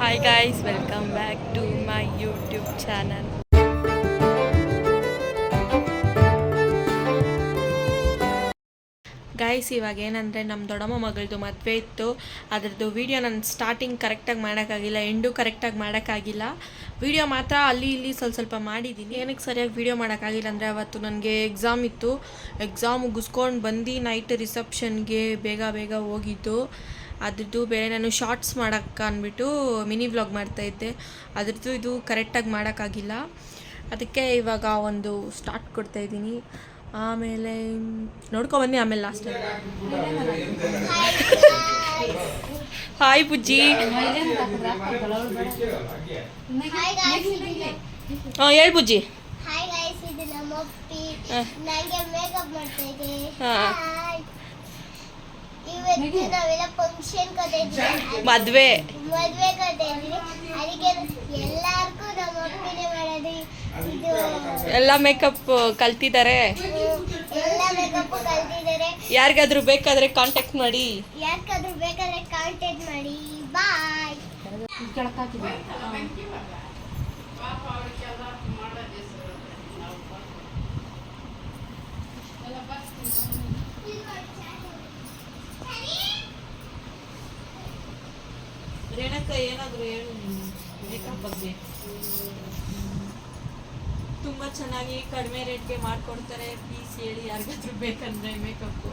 Hi guys, welcome back to my YouTube channel. Guys ಇವಾಗ ಏನಂದರೆ ನಮ್ಮ ದೊಡ್ಡಮ್ಮ ಮಗಳದು ಮದುವೆ ಇತ್ತು. ಅದರದ್ದು ವೀಡಿಯೋ ನಾನು ಸ್ಟಾರ್ಟಿಂಗ್ ಕರೆಕ್ಟಾಗಿ ಮಾಡೋಕ್ಕಾಗಿಲ್ಲ, ಎಂಡು ಕರೆಕ್ಟಾಗಿ ಮಾಡೋಕ್ಕಾಗಿಲ್ಲ. ವೀಡಿಯೋ ಮಾತ್ರ ಅಲ್ಲಿ ಇಲ್ಲಿ ಸ್ವಲ್ಪ ಮಾಡಿದ್ದೀನಿ. ಏನಕ್ಕೆ ಸರಿಯಾಗಿ ವೀಡಿಯೋ ಮಾಡೋಕ್ಕಾಗಿಲ್ಲ ಅಂದರೆ ಅವತ್ತು ನನಗೆ ಎಕ್ಸಾಮ್ ಇತ್ತು. ಎಕ್ಸಾಮ್ ಮುಗಿಸ್ಕೊಂಡು ಬಂದು ನೈಟ್ ರಿಸೆಪ್ಷನ್ಗೆ ಬೇಗ ಹೋಗಿದ್ದು. ಅದ್ರದ್ದು ಬೇರೆ ನಾನು ಶಾರ್ಟ್ಸ್ ಮಾಡೋಕ್ಕೆ ಅಂದ್ಬಿಟ್ಟು ಮಿನಿ ವ್ಲಾಗ್ ಮಾಡ್ತಾಯಿದ್ದೆ. ಅದ್ರದ್ದು ಇದು ಕರೆಕ್ಟಾಗಿ ಮಾಡೋಕ್ಕಾಗಿಲ್ಲ. ಅದಕ್ಕೆ ಇವಾಗ ಒಂದು ಸ್ಟಾರ್ಟ್ ಕೊಡ್ತಾಯಿದ್ದೀನಿ. ಆಮೇಲೆ ನೋಡ್ಕೊಬನ್ನಿ. ಆಮೇಲೆ ಲಾಸ್ಟಲ್ಲಿ ಹಾಯ್ ಪೂಜಿ. ಹಾಂ ಹೇಳಿ ಪೂಜಿ. ಮದ್ವೆ ಎಲ್ಲ ಮೇಕಪ್ ಕಲ್ತಿದ್ದಾರೆ. ಯಾರಿಗಾದ್ರೂ ಬೇಕಾದ್ರೆ ಕಾಂಟ್ಯಾಕ್ಟ್ ಮಾಡಿ. ಬಾಯ್. ರೇಣಕ್ಕ ಏನಾದರೂ ಹೇಳು ಮೇಕಪ್ ಬಗ್ಗೆ. ತುಂಬ ಚೆನ್ನಾಗಿ ಕಡಿಮೆ ರೇಟ್ಗೆ ಮಾಡಿಕೊಡ್ತಾರೆ. ಪ್ಲೀಸ್ ಹೇಳಿ ಯಾರಿಗಾದ್ರೂ ಬೇಕಂದ್ರೆ ಮೇಕಪ್ಪು.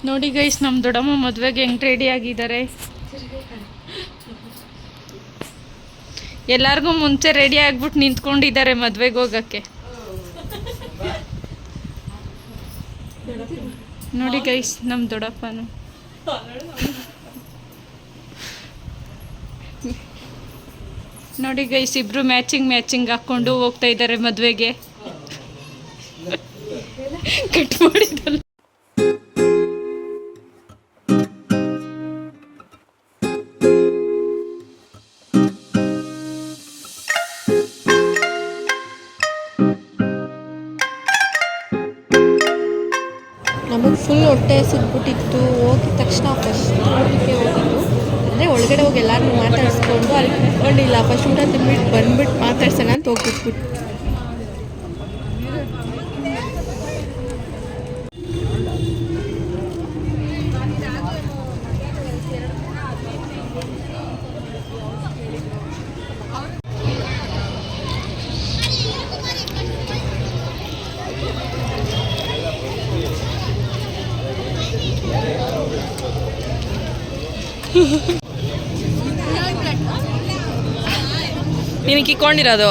ನೋಡಿ ಗೈಸ್, ನಮ್ಮ ದೊಡ್ಡಮ್ಮ ಮದುವೆಗೆ ಹೆಂಗೆ ರೆಡಿ ಆಗಿದ್ದಾರೆ. ಎಲ್ಲರಿಗೂ ಮುಂಚೆ ರೆಡಿ ಆಗ್ಬಿಟ್ಟು ನಿಂತ್ಕೊಂಡಿದ್ದಾರೆ ಮದುವೆಗೆ ಹೋಗೋಕ್ಕೆ. ನೋಡಿ ಗೈಸ್, ನಮ್ಮ ದೊಡ್ಡಪ್ಪನು. ನೋಡಿ ಗೈಸ್, ಇಬ್ರು ಮ್ಯಾಚಿಂಗ್ ಹಾಕ್ಕೊಂಡು ಹೋಗ್ತಾ ಇದ್ದಾರೆ ಮದುವೆಗೆ. ಕಟ್ ಮಾಡಿದಲ್ಲ. ನಮಗೆ ಫುಲ್ ಹೊಟ್ಟೆ ಸಿಗ್ಬಿಟ್ಟಿತ್ತು. ಹೋಗಿದ ತಕ್ಷಣ ಫಸ್ಟ್ ಊಟಕ್ಕೆ ಹೋಗಿದ್ದು. ಅಂದರೆ ಒಳಗಡೆ ಹೋಗಿ ಎಲ್ಲರೂ ಮಾತಾಡಿಸ್ಕೊಂಡು ಅಲ್ಲಿ ಕುತ್ಕೊಂಡಿಲ್ಲ. ಫಸ್ಟ್ ಊಟ ತಿಂದ್ಬಿಟ್ಟು ಬಂದ್ಬಿಟ್ಟು ಮಾತಾಡ್ಸೋಣ ಅಂತ ಹೋಗ್ಬಿಟ್ಬಿಟ್ಟು. ನೀನು ಕಿಕ್ಕೊಂಡಿರೋದು.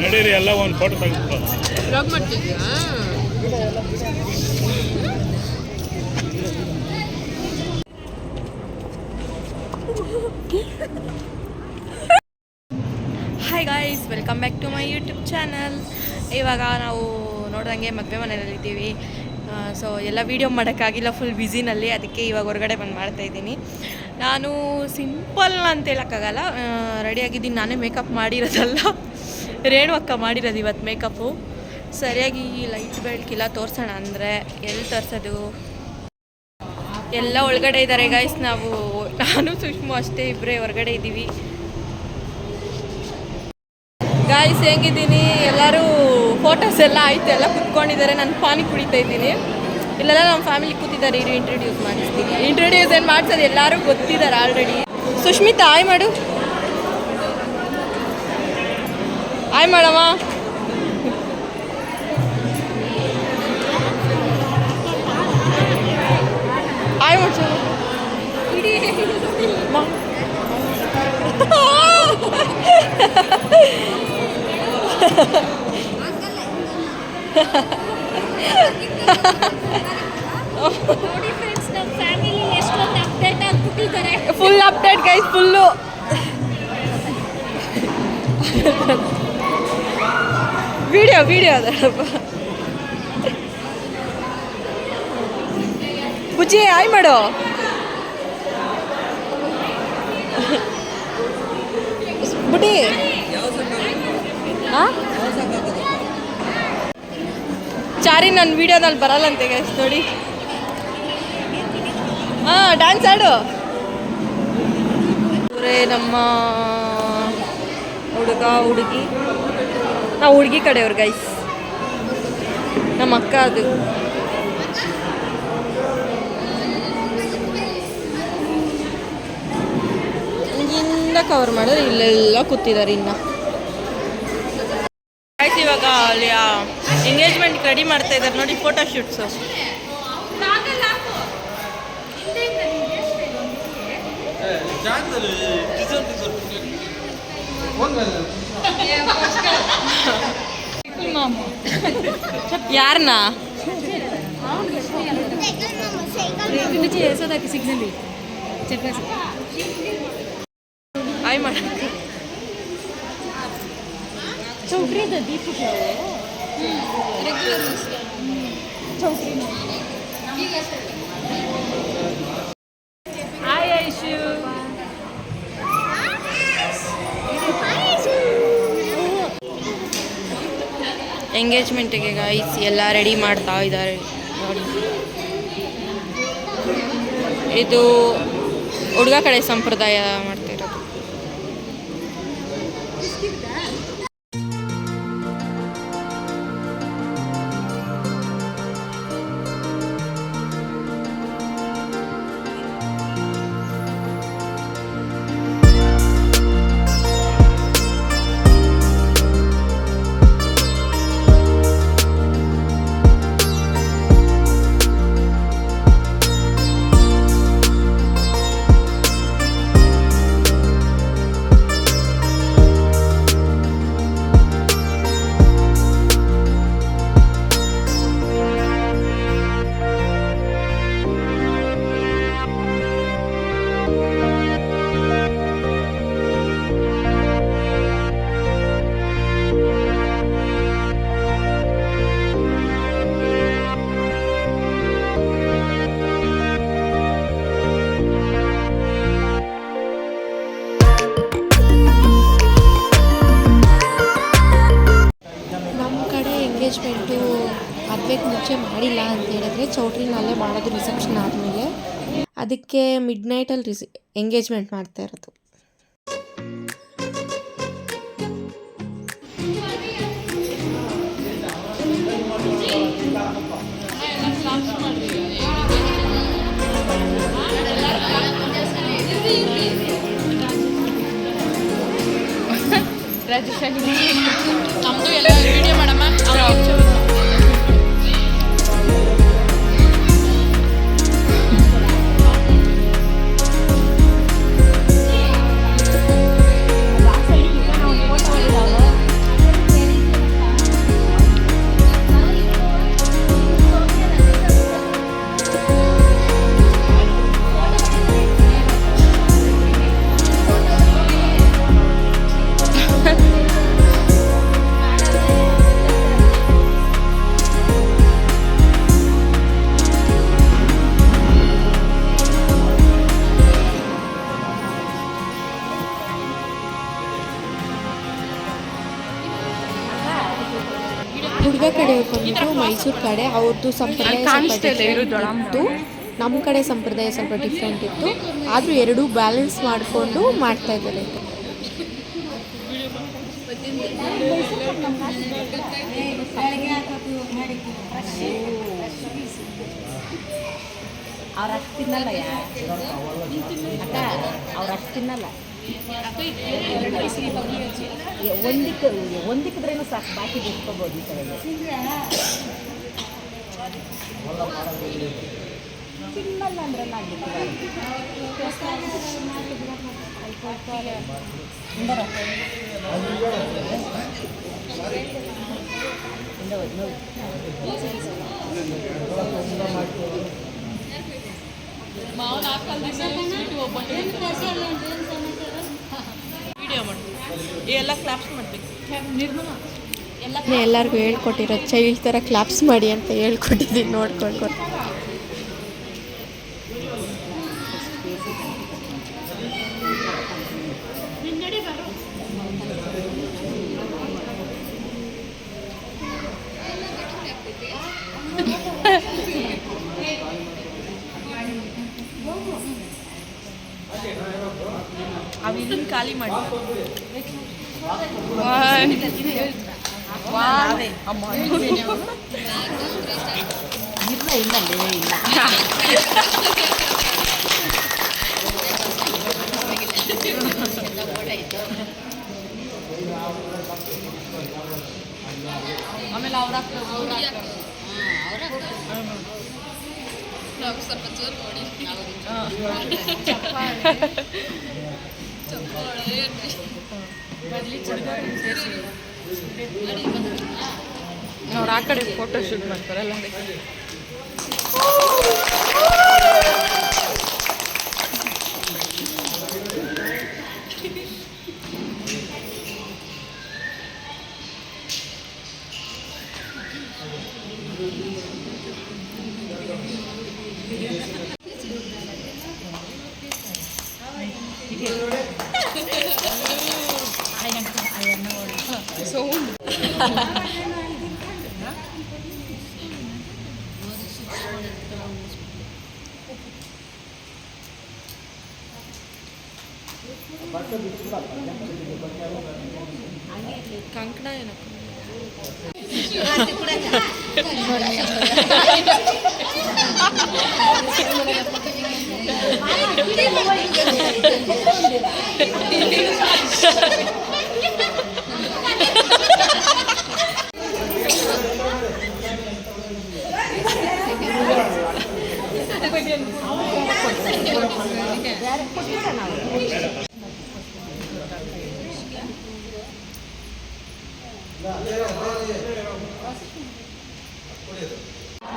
ನಡೀರಿ, ಎಲ್ಲ ಒಂದು ಫೋಟೋ ತೆಗೆದು ಬ್ಲಾಗ್ ಮಾಡ್ತಿದ್ಯಾ? Hi guys, welcome back to my YouTube channel. ಇವಾಗ ನಾವು ನೋಡ್ದಂಗೆ ಮದುವೆ ಮನೆಯಲ್ಲಿದ್ದೀವಿ. ಸೊ ಎಲ್ಲ ವೀಡಿಯೋ ಮಾಡೋಕ್ಕಾಗಿಲ್ಲ, ಫುಲ್ ಬ್ಯುಸಿನಲ್ಲಿ. ಅದಕ್ಕೆ ಇವಾಗ ಹೊರಗಡೆ ಬಂದು ಮಾಡ್ತಾಯಿದ್ದೀನಿ. ನಾನು ಸಿಂಪಲ್ ಅಂತ ಹೇಳೋಕ್ಕಾಗಲ್ಲ, ರೆಡಿಯಾಗಿದ್ದೀನಿ. ನಾನೇ ಮೇಕಪ್ ಮಾಡಿರೋದಲ್ಲ, ರೇಣು ಅಕ್ಕ ಮಾಡಿರೋದು ಇವತ್ತು ಮೇಕಪ್ಪು. ಸರಿಯಾಗಿ ಲೈಟ್ ಬೆಳಕಿಲ್ಲ ತೋರಿಸೋಣ ಅಂದರೆ ಎಲ್ಲಿ ತೋರಿಸೋದು. ಎಲ್ಲ ಒಳಗಡೆ ಇದ್ದಾರೆ ಗೈಸ್. ನಾನು ಸುಷ್ಮು ಅಷ್ಟೇ ಇಬ್ಬರೇ ಹೊರಗಡೆ ಇದ್ದೀವಿ. ಗಾಯ್ಸ್ ಹೆಂಗಿದ್ದೀನಿ? ಎಲ್ಲರೂ ಫೋಟೋಸ್ ಎಲ್ಲ ಆಯಿತು, ಎಲ್ಲ ಕುತ್ಕೊಂಡಿದ್ದಾರೆ. ನಾನು ಪಾನಿ ಕುಡಿತಾ ಇದ್ದೀನಿ. ಇಲ್ಲೆಲ್ಲ ನಮ್ಮ ಫ್ಯಾಮಿಲಿ ಕೂತಿದ್ದಾರೆ. ಇರು ಇಂಟ್ರೊಡ್ಯೂಸ್ ಮಾಡಿಸ್ತೀನಿ. ಇಂಟ್ರೊಡ್ಯೂಸ್ ಏನು ಮಾಡ್ಸೋದು, ಎಲ್ಲರೂ ಗೊತ್ತಿದ್ದಾರೆ ಆಲ್ರೆಡಿ. ಸುಷ್ಮಿತಾ ಆಯ್ ಮಾಡು. ಆಯ್ ಮಾಡಮ್ಮ. ಆಯ್ ಮಾಡ್ಸು. ನೋಡಿ ಫ್ರೆಂಡ್ಸ್, ನಮ್ಮ ಫ್ಯಾಮಿಲಿ ಎಷ್ಟೊಂದು ಅಪ್ಡೇಟ್ ಆಗ್ಬಿಟ್ಟಿದ್ದಾರೆ. Full update guys, full video ಅದಪ್ಪ. ಬುಜ್ಜಿ ಆಯ್ ಮಾಡು. ಬುಡಿ ಚಾರಿ ನನ್ನ ವಿಡಿಯೋದಲ್ಲಿ ಬರಲ್ಲಂತೆ ಗೈಸ್ ನೋಡಿ. ಡ್ಯಾನ್ಸ್ ಆಡು. ಇವರೇ ನಮ್ಮ ಹುಡುಗಿ. ನಾವು ಹುಡುಗಿ ಕಡೆಯವ್ರು ಗೈಸ್. ನಮ್ಮ ಅಕ್ಕ ಅದು. ಹಿಂಗಿಂದ ಕವರ್ ಮಾಡಿದ್ರೆ ಇಲ್ಲೆಲ್ಲ ಕೂತಿದ್ದಾರೆ ಇನ್ನು. ಆಯ್ತು, ಇವಾಗ ಅಲ್ಲಿ ಎಂಗೇಜ್ಮೆಂಟ್ ರೆಡಿ ಮಾಡ್ತಾ ಇದ್ದಾರೆ ನೋಡಿ, ಫೋಟೋ ಶೂಟ್ಸು. ಯಾರನ್ನ సిగ్నల్ చెప్పేసి ಆಯ್ ಮಾಡ. ಚೌಕ್ರಿದ ದೀಪ ಚೌಕ್ರಿ. ಹಾಯ್ ಐಶು. ಎಂಗೇಜ್ಮೆಂಟಿಗೆ ಗೈಸ್ ಎಲ್ಲ ರೆಡಿ ಮಾಡ್ತಾ ಇದ್ದಾರೆ ನೋಡಿ. ಇದು ಹುಡುಗ ಕಡೆ ಸಂಪ್ರದಾಯ ಮಾಡ್ತಾ ಇರೋದು. ಎಂಗೇಜ್ಮೆಂಟು ಮದುವೆಗೆ ಮುಂಚೆ ಮಾಡಿಲ್ಲ ಅಂತ ಹೇಳಿದ್ರೆ ಚೌಟ್ರಿನಲ್ಲೇ ಮಾಡೋದು ರಿಸೆಪ್ಷನ್ ಆದಮೇಲೆ. ಅದಕ್ಕೆ ಮಿಡ್ ನೈಟಲ್ಲಿ ಎಂಗೇಜ್ಮೆಂಟ್ ಮಾಡ್ತಾ ಇರೋದು. ನಮ್ಮದು ಎಲ್ಲ ವಿಡಿಯೋ ಮಾಡಮ್ಮ. ಹುಡುಗ ಕಡೆ ಬಂದ್ಬಿಟ್ಟು ಮೈಸೂರು ಕಡೆ ಅವ್ರದ್ದು ಸಂಪ್ರದಾಯ ಇತ್ತು, ನಮ್ಮ ಕಡೆ ಸಂಪ್ರದಾಯ ಸ್ವಲ್ಪ ಡಿಫ್ರೆಂಟ್ ಇತ್ತು. ಆದರೂ ಎರಡೂ ಬ್ಯಾಲೆನ್ಸ್ ಮಾಡಿಕೊಂಡು ಮಾಡ್ತಾ ಇದ್ದಾರೆ. ಅವ್ರಷ್ಟು ತಿನ್ನಲ್ಲ ಅಕ್ಕ, ಅವ್ರಷ್ಟು ತಿನ್ನಲ್ಲ. ಒಂದಿಕ್ಕಿದ್ರೇನು ಸಾಕು, ಬಾಕಿ ಬಿಟ್ಕೋಬೋದು. ಈ ಕಡೆ ತಿನ್ನಲ್ಲ ಅಂದ್ರೆ ವಿಡಿಯೋ ಮಾಡಿ ಎಲ್ಲ ಕ್ಲಾಪ್ಸ್ ಮಾಡಬೇಕು. ಎಲ್ಲರಿಗೂ ಹೇಳ್ಕೊಟ್ಟಿರೋ ಚೈಲ್ಡ್ ಥರ ಕ್ಲಾಪ್ಸ್ ಮಾಡಿ ಅಂತ ಹೇಳ್ಕೊಟ್ಟಿದ್ದೀನಿ ನೋಡ್ಕೊಂಡು. ಅವು ಇದನ್ನ ಖಾಲಿ ಮಾಡಿ ಆಮೇಲೆ ಅವ್ರ ಸ್ವಲ್ಪ ಜೋರು ನೋಡಿ ಅವ್ರು ಆ ಕಡೆ ಫೋಟೋ ಶೂಟ್ ಮಾಡ್ತಾರಲ್ಲ. ಕಂಕಣ ಏನಪ್ಪ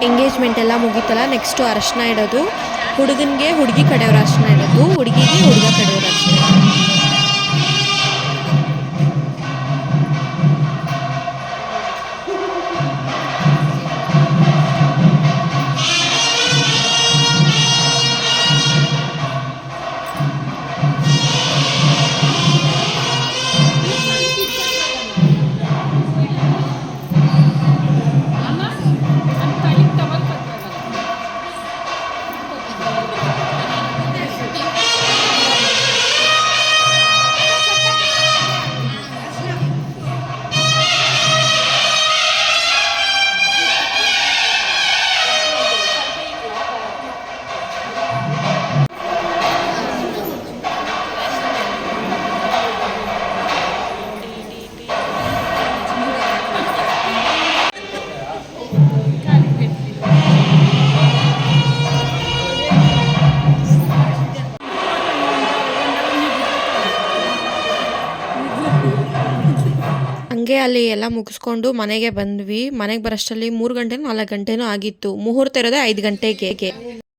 ಎಂಗೇಜ್ಮೆಂಟ್ ಎಲ್ಲ ಮುಗೀತಲ್ಲ, ನೆಕ್ಸ್ಟು ಅರಶಿನ ಇಡೋದು. ಹುಡುಗನಿಗೆ ಹುಡುಗಿ ಕಡೆಯವ್ರ ಅರಶಿನ ಇಡೋದು, ಹುಡುಗಿಗೆ ಹುಡುಗ ಕಡೆಯವ್ರ ಅರಶಿನ ಇಡೋದು. ಹಂಗೆ ಅಲ್ಲಿ ಎಲ್ಲ ಮುಗಿಸ್ಕೊಂಡು ಮನೆಗೆ ಬಂದ್ವಿ. ಮನೆಗೆ ಬರೋಷ್ಟರಲ್ಲಿ 3 ಗಂಟೆ 4 ಗಂಟೆನೂ ಆಗಿತ್ತು. ಮುಹೂರ್ತ ಇರೋದೇ 5 ಗಂಟೆಗೆ.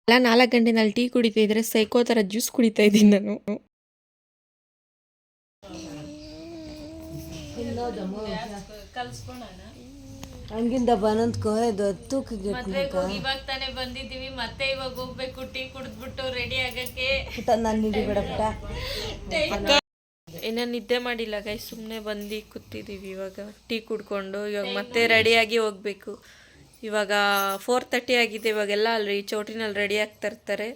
ಎಲ್ಲ 4 ಗಂಟೆನಲ್ಲಿ ಟೀ ಕುಡಿತಾ ಇದ್ರೆ ಸೈಕೋ ಥರ ಜ್ಯೂಸ್ ಕುಡಿತಾ ಇದ್ದೀನಿ ನಾನು. ಹಂಗಿಂದ ಬನಂದ್ಕೋ ಇದು ತೂಕಿಗೆ ಇವಾಗ ತಾನೇ ಬಂದಿದ್ದೀವಿ, ಮತ್ತೆ ಇವಾಗ ಹೋಗ್ಬೇಕು ಟೀ ಕುಡಿದ್ಬಿಟ್ಟು ರೆಡಿ ಆಗಕ್ಕೆ. ನಾನು ಹಿಡಿಬೇಡ ಪುಟ್ಟ. ಇನ್ನೂ ನಿದ್ದೆ ಮಾಡಿಲ್ಲ ಗೈ, ಸುಮ್ಮನೆ ಬಂದು ಕೂತಿದ್ದೀವಿ. ಇವಾಗ ಟೀ ಕುಡ್ಕೊಂಡು ಇವಾಗ ಮತ್ತೆ ರೆಡಿಯಾಗಿ ಹೋಗಬೇಕು. ಇವಾಗ 4:30 ಆಗಿದೆ. ಇವಾಗೆಲ್ಲ ಅಲ್ಲಿ ಚೌಟ್ರಿನಲ್ಲಿ ರೆಡಿ ಆಗ್ತಾ ಇರ್ತಾರೆ.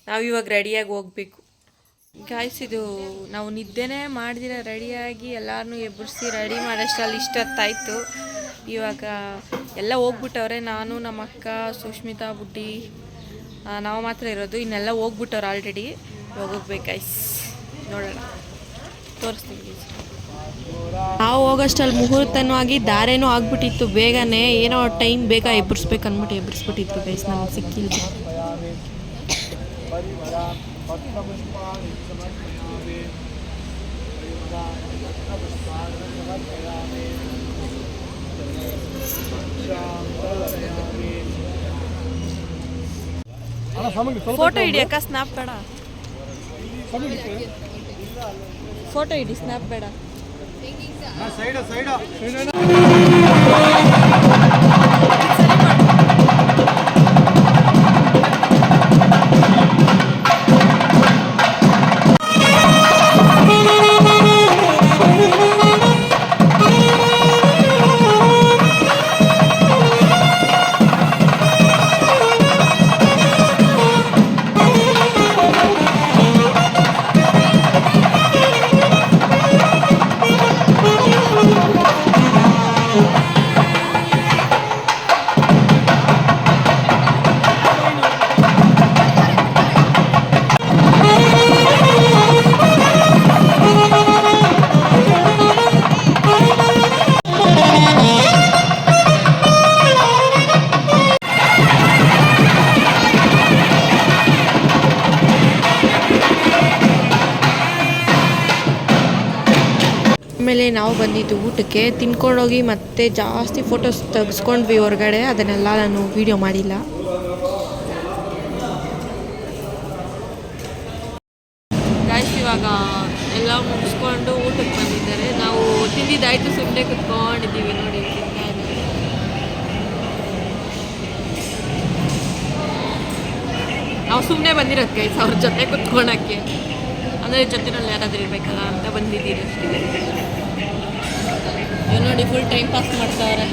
ನಾವು ಇವಾಗ ರೆಡಿಯಾಗಿ ಹೋಗ್ಬೇಕು. ಗಾಯ್ಸ್, ಇದು ನಾವು ನಿದ್ದೆನೇ ಮಾಡ್ದಿರ ರೆಡಿಯಾಗಿ ಎಲ್ಲರನ್ನೂ ಎಬ್ಬರಿಸಿ ರೆಡಿ ಮಾಡೋಷ್ಟರಲ್ಲಿ ಇಷ್ಟೊತ್ತಾಯಿತು. ಇವಾಗ ಎಲ್ಲ ಹೋಗ್ಬಿಟ್ಟವ್ರೆ. ನಾನು ನಮ್ಮ ಅಕ್ಕ ಸುಷ್ಮಿತಾ ಬುಡ್ಡಿ ನಾವು ಮಾತ್ರ ಇರೋದು. ಇನ್ನೆಲ್ಲ ಹೋಗ್ಬಿಟ್ಟವ್ರು ಆಲ್ರೆಡಿ. ಇವಾಗ ಹೋಗ್ಬೇಕು ಗೈಸ್, ನೋಡೋಣ, ತೋರಿಸ್ತೀವಿ. ನಾವು ಹೋಗೋಷ್ಟಲ್ಲಿ ಮುಹೂರ್ತನೂ ಆಗಿ ದಾರೇನೂ ಆಗ್ಬಿಟ್ಟಿತ್ತು. ಬೇಗನೆ ಏನೋ ಟೈಮ್ ಬೇಗ ಎಬ್ಬರಿಸ್ಬೇಕು ಅಂದ್ಬಿಟ್ಟು ಎಬ್ಬರಿಸ್ಬಿಟ್ಟಿದ್ರು ಗೈಸ್. ನಮ್ಗೆ ಸಿಕ್ಕಿಲ್ಲ. ಫೋಟೋ ಹಿಡಿ ಅಕ್ಕ, ಸ್ನ್ಯಾಪ್ ಬೇಡ. ಫೋಟೋ ಹಿಡಿ, ಸ್ನ್ಯಾಪ್ ಬೇಡ. ಆಮೇಲೆ ನಾವು ಬಂದಿದ್ದು ಊಟಕ್ಕೆ, ತಿನ್ಕೊಂಡೋಗಿ ಮತ್ತೆ ಜಾಸ್ತಿ ಫೋಟೋಸ್ ತೆಗೆಸ್ಕೊಂಡ್ವಿ ಹೊರಗಡೆ. ಅದನ್ನೆಲ್ಲ ನಾನು ವೀಡಿಯೋ ಮಾಡಿಲ್ಲ. ಗಾಯ್ಸ್ ಇವಾಗ ಎಲ್ಲ ಮುಗಿಸ್ಕೊಂಡು ಊಟಕ್ಕೆ ಬಂದಿದ್ದಾರೆ. ನಾವು ತಿಂದಿದ್ದಾಯ್ತು, ಸುಮ್ಮನೆ ಕುತ್ಕೊಂಡಿದ್ದೀವಿ ನೋಡಿ. ನಾವು ಸುಮ್ಮನೆ ಬಂದಿರೋದು ಗೈಸ್, ಅವ್ರ ಜೊತೆ ಕುತ್ಕೊಳಕ್ಕೆ. ಅಂದರೆ ಜೊತೆನಲ್ಲಿ ಯಾರಾದ್ರೂ ಇರಬೇಕಲ್ಲ ಅಂತ ಬಂದಿದ್ದೀರಿ ಅಷ್ಟೇ. ನೋಡಿ ಫುಲ್ ಟೈಮ್ ಪಾಸ್ ಮಾಡ್ತಾವ್ರೆ.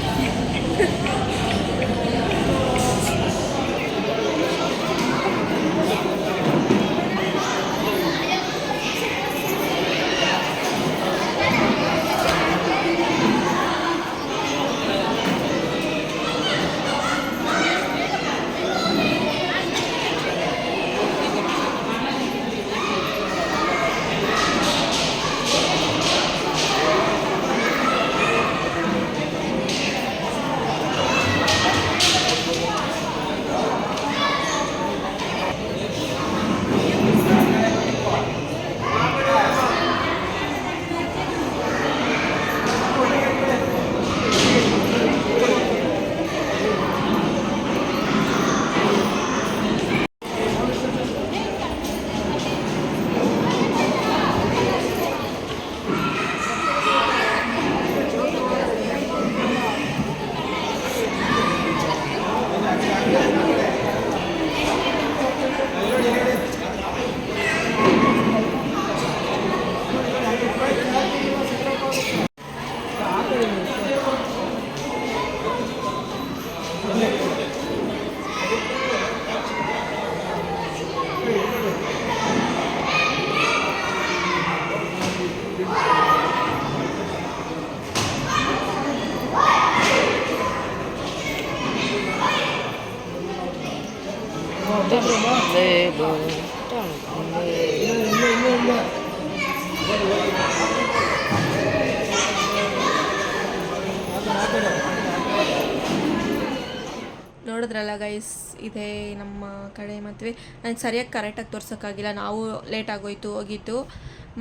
ನೋಡಿದ್ರಲ್ಲ ಗೈಸ್, ಇದೇ ನಮ್ಮ ಕಡೆ ಮದುವೆ. ನನಗೆ ಸರಿಯಾಗಿ ಕರೆಕ್ಟಾಗಿ ತೋರ್ಸೋಕ್ಕಾಗಿಲ್ಲ, ನಾವು ಲೇಟ್ ಆಗೋಯ್ತು ಹೋಗಿದ್ದು.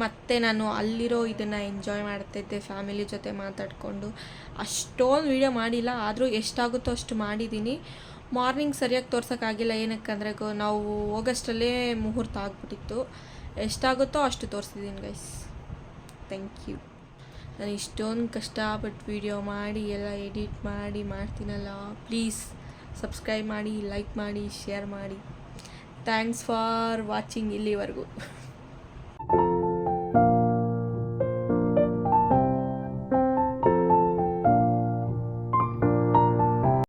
ಮತ್ತು ನಾನು ಅಲ್ಲಿರೋ ಇದನ್ನು ಎಂಜಾಯ್ ಮಾಡ್ತಾಯಿದ್ದೆ ಫ್ಯಾಮಿಲಿ ಜೊತೆ ಮಾತಾಡಿಕೊಂಡು. ಅಷ್ಟೊಂದು ವೀಡಿಯೋ ಮಾಡಿಲ್ಲ, ಆದರೂ ಎಷ್ಟಾಗುತ್ತೋ ಅಷ್ಟು ಮಾಡಿದ್ದೀನಿ. ಮಾರ್ನಿಂಗ್ ಸರಿಯಾಗಿ ತೋರ್ಸೋಕ್ಕಾಗಿಲ್ಲ, ಏನಕ್ಕಂದರೆ ನಾವು ಹೋಗೋಷ್ಟರಲ್ಲೇ ಮುಹೂರ್ತ ಆಗಿಬಿಟ್ಟಿತ್ತು. ಎಷ್ಟಾಗುತ್ತೋ ಅಷ್ಟು ತೋರಿಸಿದ್ದೀನಿ ಗೈಸ್. Thank you. ನಾನು ಇಷ್ಟೊಂದು ಕಷ್ಟಪಟ್ಟು ವೀಡಿಯೋ ಮಾಡಿ ಎಲ್ಲ ಎಡಿಟ್ ಮಾಡಿ ಮಾಡ್ತೀನಲ್ಲ, ಪ್ಲೀಸ್ ಸಬ್ಸ್ಕ್ರೈಬ್ ಮಾಡಿ, ಲೈಕ್ ಮಾಡಿ, ಶೇರ್ ಮಾಡಿ. ಥ್ಯಾಂಕ್ಸ್ ಫಾರ್ ವಾಚಿಂಗ್ ಇಲ್ಲಿವರೆಗೂ.